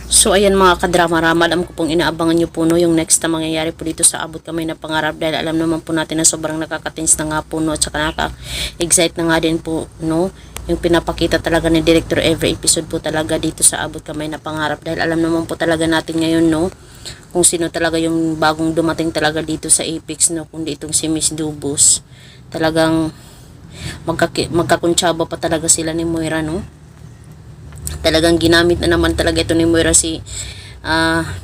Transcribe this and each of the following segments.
So ayan mga kadrama-rama, alam ko pong inaabangan nyo po no, yung next na mangyayari po dito sa Abot Kamay na Pangarap, dahil alam naman po natin na sobrang nakakatins na nga po no, at saka nakaka-excite na nga din po no, yung pinapakita talaga ni Director every episode po talaga dito sa Abot Kamay na Pangarap, dahil alam naman po talaga natin ngayon no, kung sino talaga yung bagong dumating talaga dito sa Apex no, kundi itong si Miss Dubus. Talagang magkakuntsaba pa talaga sila ni Moira no. Talagang ginamit na naman talaga ito ni Moira si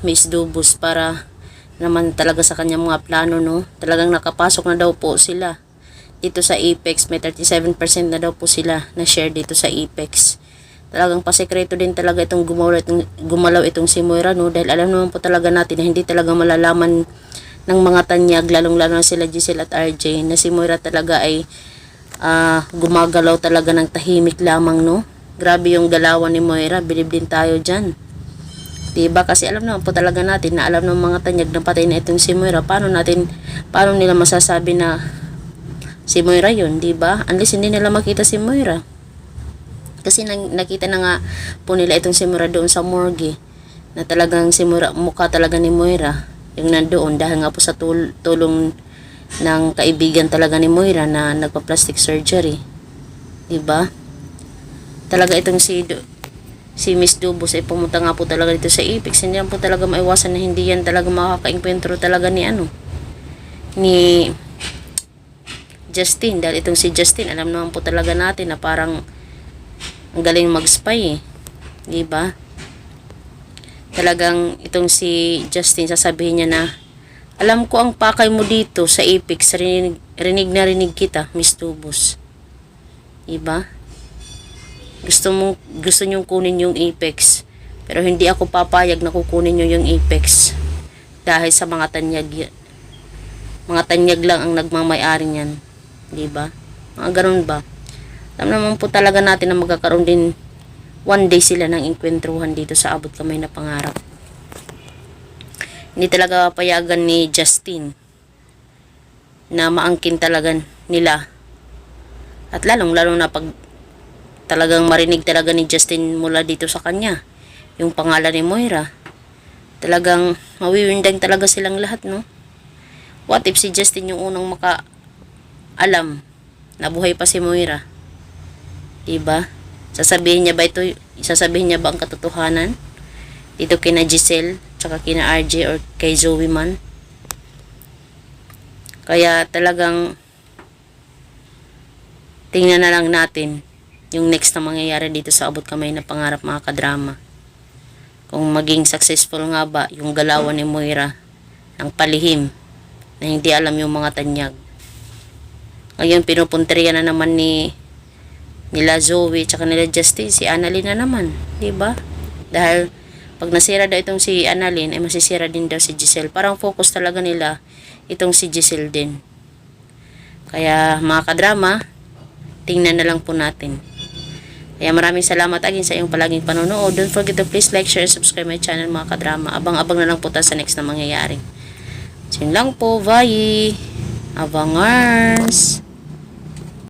Miss Dubus para naman talaga sa kanyang mga plano no. Talagang nakapasok na daw po sila dito sa Apex. May 37% na daw po sila na share dito sa Apex. Talagang pasekreto din talaga itong gumalaw itong si Moira no, dahil alam naman po talaga natin na hindi talaga malalaman ng mga tanyag, lalong lalo na sila Giselle at RJ, na si Moira talaga ay gumagalaw talaga ng tahimik lamang no. Grabe yung galawan ni Moira, bilib din tayo dyan. Diba? Kasi alam naman po talaga natin na alam ng mga tanyag na patay na itong si Moira. Paano nila masasabi na si Moira yun, diba? Unless hindi nila makita si Moira. Kasi nakita na nga po nila itong si Moira doon sa morgue, na talagang si Moira, mukha talaga ni Moira yung nandoon, dahil nga po sa tulong ng kaibigan talaga ni Moira na nagpa-plastic surgery. Diba? Talaga itong si Miss Dubus ay pumunta nga po talaga dito sa Apex. Hindi yan po talaga maiwasan na hindi yan talaga makaka-enkwentro talaga ni Justin, dahil itong si Justin, alam naman po talaga natin na parang ang galing mag-spy eh. Diba? Talagang itong si Justin, sasabihin niya na, alam ko ang pakay mo dito sa Apex, rinig na rinig kita, Miss Dubus. Diba? Gusto nyong kunin yung Apex, pero hindi ako papayag na kukunin nyo yung Apex dahil sa mga tanyag lang ang nagmamay-ari niyan, di ba? Mga ganun ba? Alam naman po talaga natin na magkakaroon din one day sila ng enkwentruhan dito sa Abot Kamay na Pangarap. Hindi talaga payagan ni Justin na maangkin talaga nila, at lalong na pag talagang marinig talaga ni Justin mula dito sa kanya yung pangalan ni Moira, talagang mawiwindang talaga silang lahat no. What if si Justin yung unang makaalam na buhay pa si Moira, diba? Sasabihin niya ba ang katotohanan dito kina Giselle tsaka kina RJ or kay Zoe man? Kaya talagang tingnan na lang natin yung next na mangyayari dito sa Abot Kamay na Pangarap mga kadrama. Kung maging successful nga ba yung galawan ni Moira ng palihim na hindi alam yung mga tanyag. Ngayon pinupunteriya na naman nila Zoe tsaka nila Justin si Annalyn na naman, diba? Dahil pag nasira daw itong si Annalyn ay masisira din daw si Giselle. Parang focus talaga nila itong si Giselle din. Kaya mga kadrama, tingnan na lang po natin. Kaya maraming salamat again sa iyong palaging panonood. Don't forget to please like, share, subscribe my channel mga kadrama. Abang-abang na lang po tayo sa next na mangyayari. So yun lang po. Bye! Abangers!